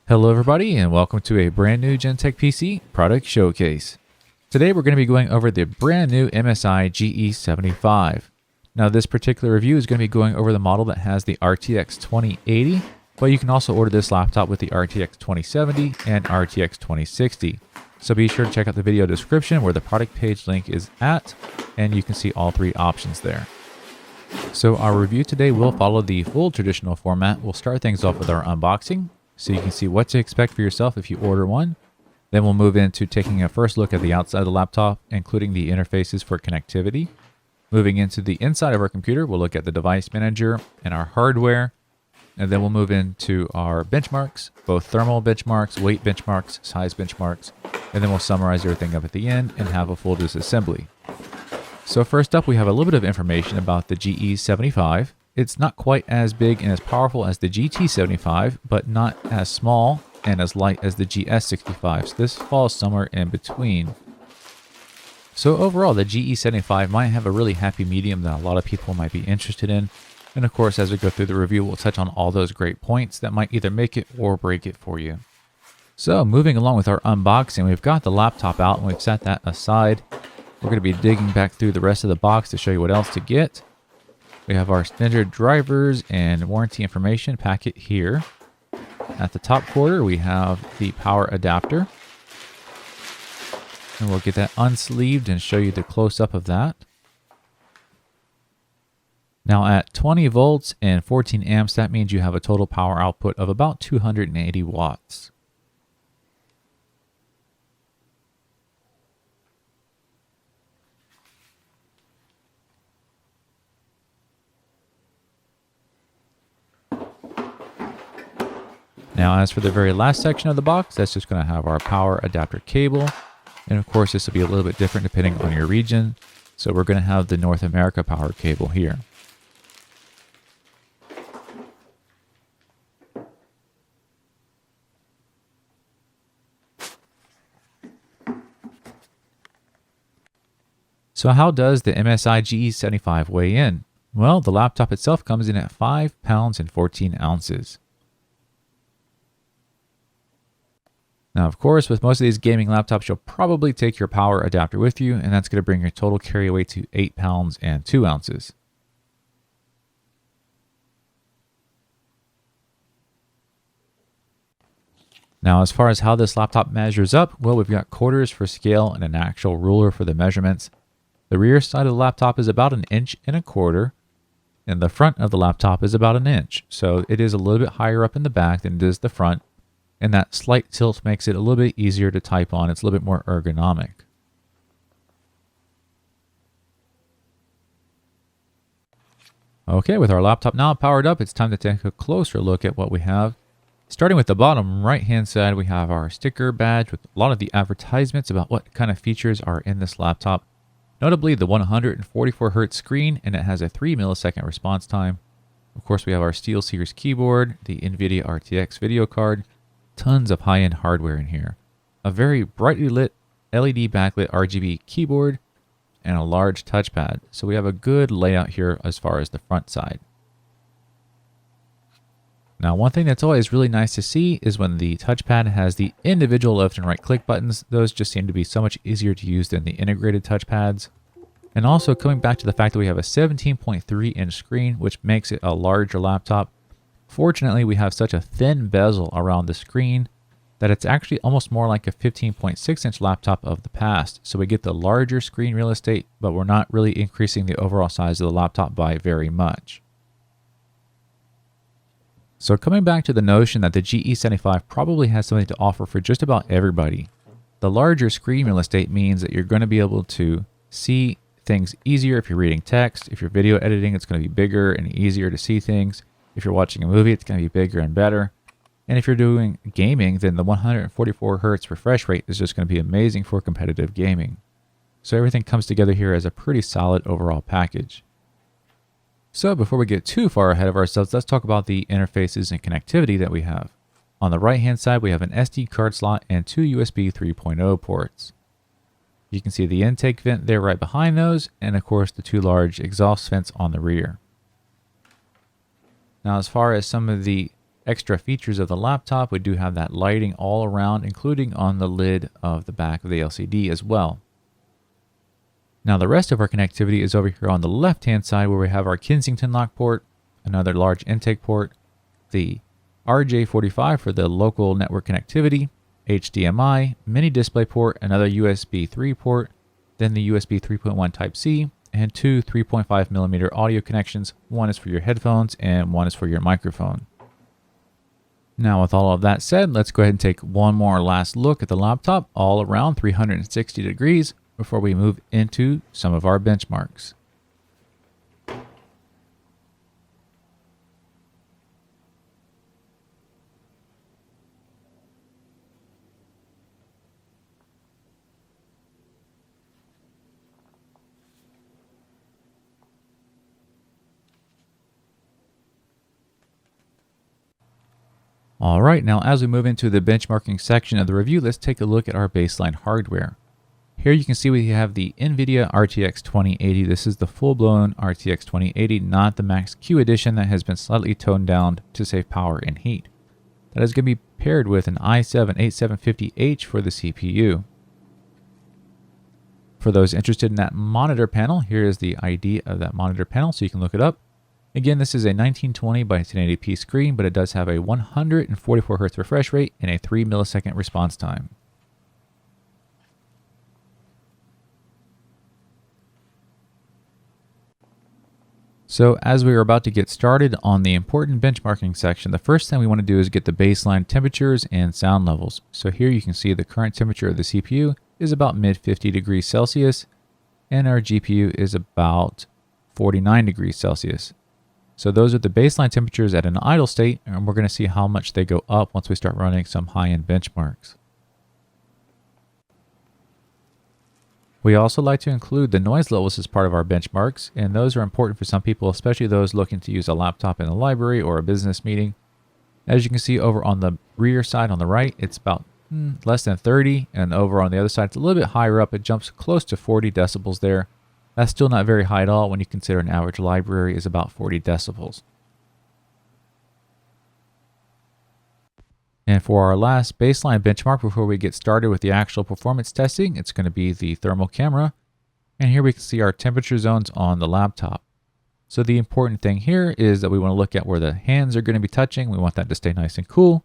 Hello everybody and welcome to a brand new Gentech PC product showcase. Today we're going to be going over the brand new MSI GE75. Now this particular review is going to be going over the model that has the RTX 2080, but you can also order this laptop with the RTX 2070 and RTX 2060. So be sure to check out the video description where the product page link is at, and you can see all three options there. So our review today will follow the full traditional format. We'll start things off with our unboxing, so you can see what to expect for yourself if you order one. Then we'll move into taking a first look at the outside of the laptop, including the interfaces for connectivity. Moving into the inside of our computer, we'll look at the device manager and our hardware. And then we'll move into our benchmarks, both thermal benchmarks, weight benchmarks, size benchmarks. And then we'll summarize everything up at the end and have a full disassembly. So first up, we have a little bit of information about the GE75. It's not quite as big and as powerful as the GT75, but not as small and as light as the GS65. So this falls somewhere in between. So overall, the GE75 might have a really happy medium that a lot of people might be interested in. And of course, as we go through the review, we'll touch on all those great points that might either make it or break it for you. So moving along with our unboxing, we've got the laptop out and we've set that aside. We're going to be digging back through the rest of the box to show you what else to get. We have our standard drivers and warranty information packet here. At the top quarter, we have the power adapter. And we'll get that unsleeved and show you the close-up of that. Now at 20 volts and 14 amps, that means you have a total power output of about 280 watts. Now, as for the very last section of the box, that's just going to have our power adapter cable. And of course, this will be a little bit different depending on your region. So we're going to have the North America power cable here. So how does the MSI GE75 weigh in? Well, the laptop itself comes in at 5 pounds and 14 ounces. Now, of course, with most of these gaming laptops, you'll probably take your power adapter with you, and that's going to bring your total carry weight to 8 pounds and 2 ounces. Now, as far as how this laptop measures up, well, we've got quarters for scale and an actual ruler for the measurements. The rear side of the laptop is about 1.25 inches, and the front of the laptop is about 1 inch. So it is a little bit higher up in the back than it is the front. And that slight tilt makes it a little bit easier to type on. It's a little bit more ergonomic. Okay, with our laptop now powered up, it's time to take a closer look at what we have. Starting with the bottom right-hand side, we have our sticker badge with a lot of the advertisements about what kind of features are in this laptop. Notably, the 144 Hz screen, and it has a 3 millisecond response time. Of course, we have our SteelSeries keyboard, the NVIDIA RTX video card, tons of high-end hardware in here, a very brightly lit LED backlit RGB keyboard, and a large touchpad. So we have a good layout here as far as the front side. Now, one thing that's always really nice to see is when the touchpad has the individual left and right click buttons. Those just seem to be so much easier to use than the integrated touchpads. And also coming back to the fact that we have a 17.3-inch screen, which makes it a larger laptop. Fortunately, we have such a thin bezel around the screen that it's actually almost more like a 15.6-inch laptop of the past. So we get the larger screen real estate, but we're not really increasing the overall size of the laptop by very much. So coming back to the notion that the GE75 probably has something to offer for just about everybody, the larger screen real estate means that you're going to be able to see things easier. If you're reading text, if you're video editing, it's going to be bigger and easier to see things. If you're watching a movie, it's going to be bigger and better. And if you're doing gaming, then the 144 Hz refresh rate is just going to be amazing for competitive gaming. So everything comes together here as a pretty solid overall package. So before we get too far ahead of ourselves, let's talk about the interfaces and connectivity that we have. On the right-hand side, we have an SD card slot and 2 USB 3.0 ports. You can see the intake vent there right behind those, and of course the 2 large exhaust vents on the rear. Now, as far as some of the extra features of the laptop, we do have that lighting all around, including on the lid of the back of the LCD as well. Now the rest of our connectivity is over here on the left-hand side where we have our Kensington lock port, another large intake port, the RJ45 for the local network connectivity, HDMI, mini display port, another USB 3 port, then the USB 3.1 Type-C, and two 3.5mm audio connections. One is for your headphones and one is for your microphone. Now with all of that said, let's go ahead and take one more last look at the laptop all around 360 degrees before we move into some of our benchmarks. All right, now as we move into the benchmarking section of the review, let's take a look at our baseline hardware. Here you can see we have the NVIDIA RTX 2080. This is the full-blown RTX 2080, not the Max Q edition that has been slightly toned down to save power and heat. That is going to be paired with an i7-8750H for the CPU. For those interested in that monitor panel, here is the ID of that monitor panel so you can look it up. Again, this is a 1920 by 1080p screen, but it does have a 144 Hz refresh rate and a 3 millisecond response time. So as we are about to get started on the important benchmarking section, the first thing we want to do is get the baseline temperatures and sound levels. So here you can see the current temperature of the CPU is about mid 50 degrees Celsius, and our GPU is about 49 degrees Celsius. So those are the baseline temperatures at an idle state, and we're going to see how much they go up once we start running some high-end benchmarks. We also like to include the noise levels as part of our benchmarks, and those are important for some people, especially those looking to use a laptop in a library or a business meeting. As you can see over on the rear side on the right, it's about less than 30, and over on the other side it's a little bit higher up. It jumps close to 40 decibels there. That's still not very high at all when you consider an average library is about 40 decibels. And for our last baseline benchmark before we get started with the actual performance testing, it's going to be the thermal camera. And here we can see our temperature zones on the laptop. So the important thing here is that we want to look at where the hands are going to be touching. We want that to stay nice and cool.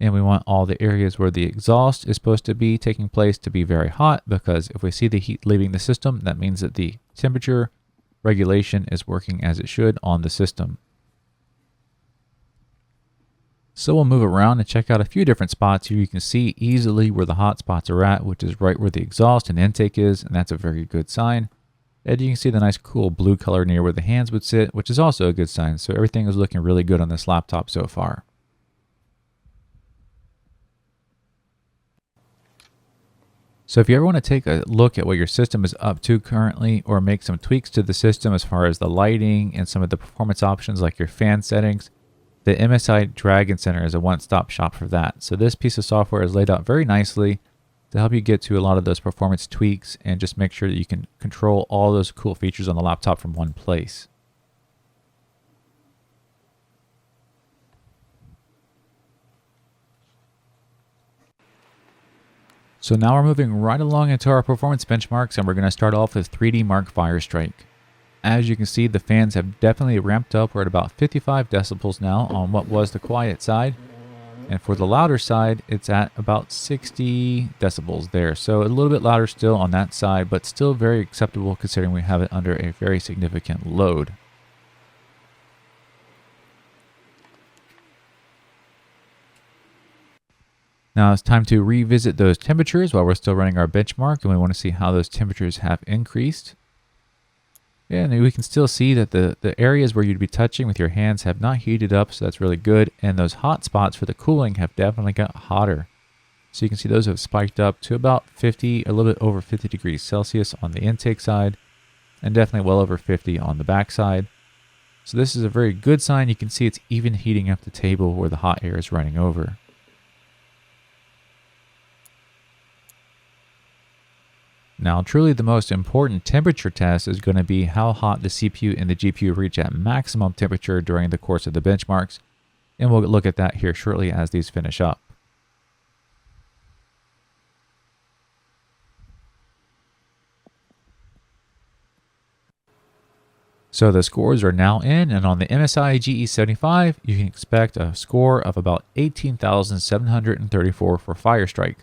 And we want all the areas where the exhaust is supposed to be taking place to be very hot, because if we see the heat leaving the system, that means that the temperature regulation is working as it should on the system. So we'll move around and check out a few different spots here. You can see easily where the hot spots are at, which is right where the exhaust and intake is, and that's a very good sign. And you can see the nice cool blue color near where the hands would sit, which is also a good sign. So everything is looking really good on this laptop so far. So if you ever want to take a look at what your system is up to currently, or make some tweaks to the system as far as the lighting and some of the performance options like your fan settings, the MSI Dragon Center is a one-stop shop for that. So this piece of software is laid out very nicely to help you get to a lot of those performance tweaks and just make sure that you can control all those cool features on the laptop from one place. So now we're moving right along into our performance benchmarks, and we're going to start off with 3D Mark Firestrike. As you can see, the fans have definitely ramped up. We're at about 55 decibels now on what was the quiet side. And for the louder side, it's at about 60 decibels there. So a little bit louder still on that side, but still very acceptable considering we have it under a very significant load. Now it's time to revisit those temperatures while we're still running our benchmark, and we want to see how those temperatures have increased. And we can still see that the areas where you'd be touching with your hands have not heated up, so that's really good. And those hot spots for the cooling have definitely got hotter. So you can see those have spiked up to about 50, a little bit over 50 degrees Celsius on the intake side, and definitely well over 50 on the back side. So this is a very good sign. You can see it's even heating up the table where the hot air is running over. Now, truly the most important temperature test is going to be how hot the CPU and the GPU reach at maximum temperature during the course of the benchmarks. And we'll look at that here shortly as these finish up. So the scores are now in, and on the MSI GE75, you can expect a score of about 18,734 for Firestrike.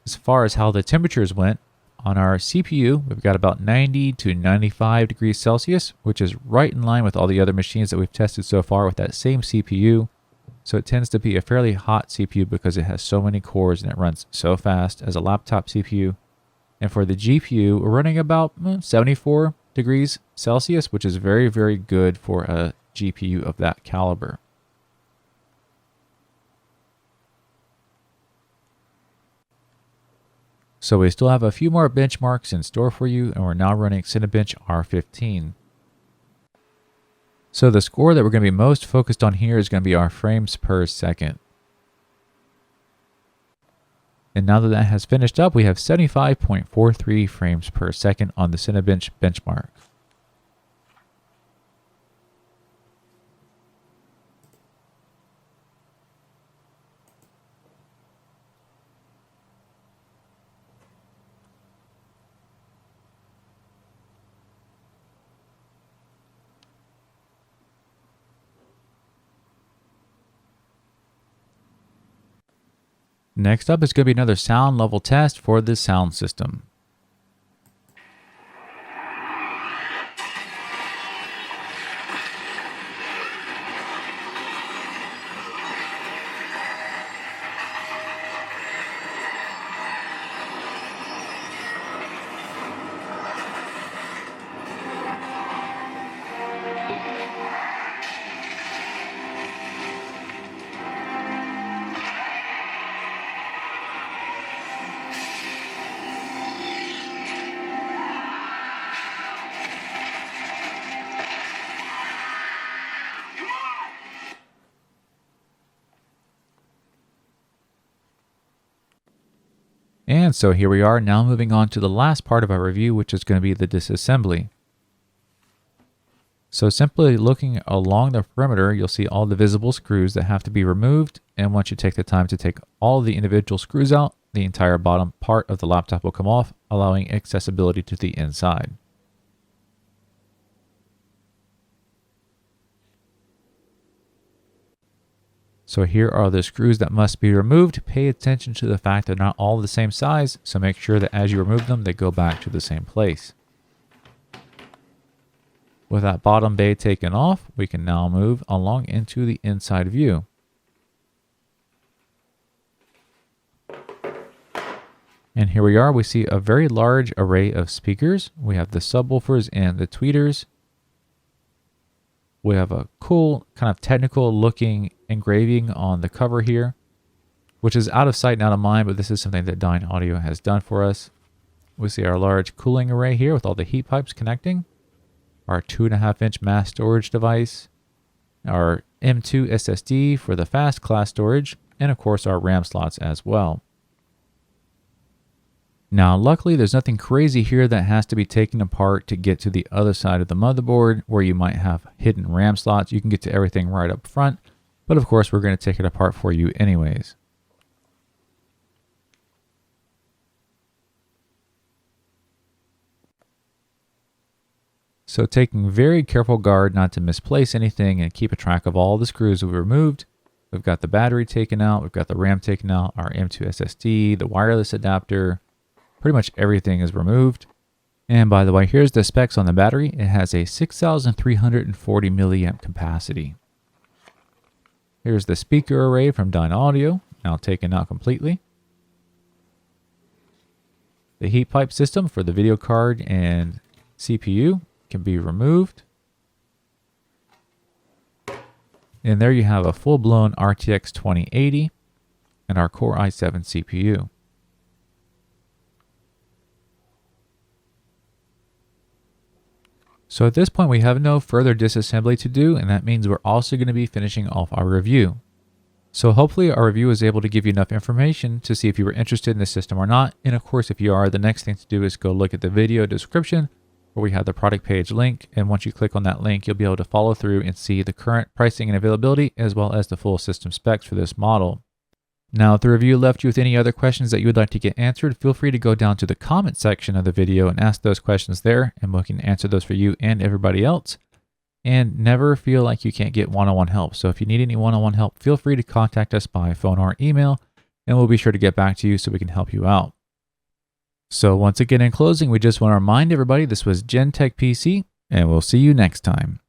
As far as how the temperatures went, on our CPU, we've got about 90 to 95 degrees Celsius, which is right in line with all the other machines that we've tested so far with that same CPU. So it tends to be a fairly hot CPU because it has so many cores and it runs so fast as a laptop CPU. And for the GPU, we're running about 74 degrees Celsius, which is very, very good for a GPU of that caliber. So we still have a few more benchmarks in store for you, and we're now running Cinebench R15. So the score that we're going to be most focused on here is going to be our frames per second. And now that that has finished up, we have 75.43 frames per second on the Cinebench benchmark. Next up is going to be another sound level test for this sound system. And so here we are now moving on to the last part of our review, which is going to be the disassembly. So simply looking along the perimeter, you'll see all the visible screws that have to be removed. And once you take the time to take all the individual screws out, the entire bottom part of the laptop will come off, allowing accessibility to the inside. So here are the screws that must be removed. Pay attention to the fact they're not all the same size, so make sure that as you remove them, they go back to the same place. With that bottom bay taken off, we can now move along into the inside view. And here we are, we see a very large array of speakers. We have the subwoofers and the tweeters. We have a cool kind of technical looking engraving on the cover here, which is out of sight and out of mind, but this is something that Dyne Audio has done for us. We see our large cooling array here with all the heat pipes connecting, our 2.5-inch mass storage device, our M2 SSD for the fast class storage, and of course our RAM slots as well. Now, luckily, there's nothing crazy here that has to be taken apart to get to the other side of the motherboard where you might have hidden RAM slots. You can get to everything right up front, but of course, we're going to take it apart for you anyways. So taking very careful guard not to misplace anything and keep a track of all the screws we removed. We've got the battery taken out, we've got the RAM taken out, our M2 SSD, the wireless adapter. Pretty much everything is removed. And by the way, here's the specs on the battery. It has a 6,340 milliamp capacity. Here's the speaker array from Dyne Audio, now taken out completely. The heat pipe system for the video card and CPU can be removed. And there you have a full-blown RTX 2080 and our Core i7 CPU. So at this point, we have no further disassembly to do, and that means we're also going to be finishing off our review. So hopefully our review was able to give you enough information to see if you were interested in the system or not. And of course, if you are, the next thing to do is go look at the video description where we have the product page link. And once you click on that link, you'll be able to follow through and see the current pricing and availability, as well as the full system specs for this model. Now, if the review left you with any other questions that you would like to get answered, feel free to go down to the comment section of the video and ask those questions there, and we can answer those for you and everybody else. And never feel like you can't get one-on-one help. So if you need any one-on-one help, feel free to contact us by phone or email, and we'll be sure to get back to you so we can help you out. So once again, in closing, we just want to remind everybody this was Gen Tech PC, and we'll see you next time.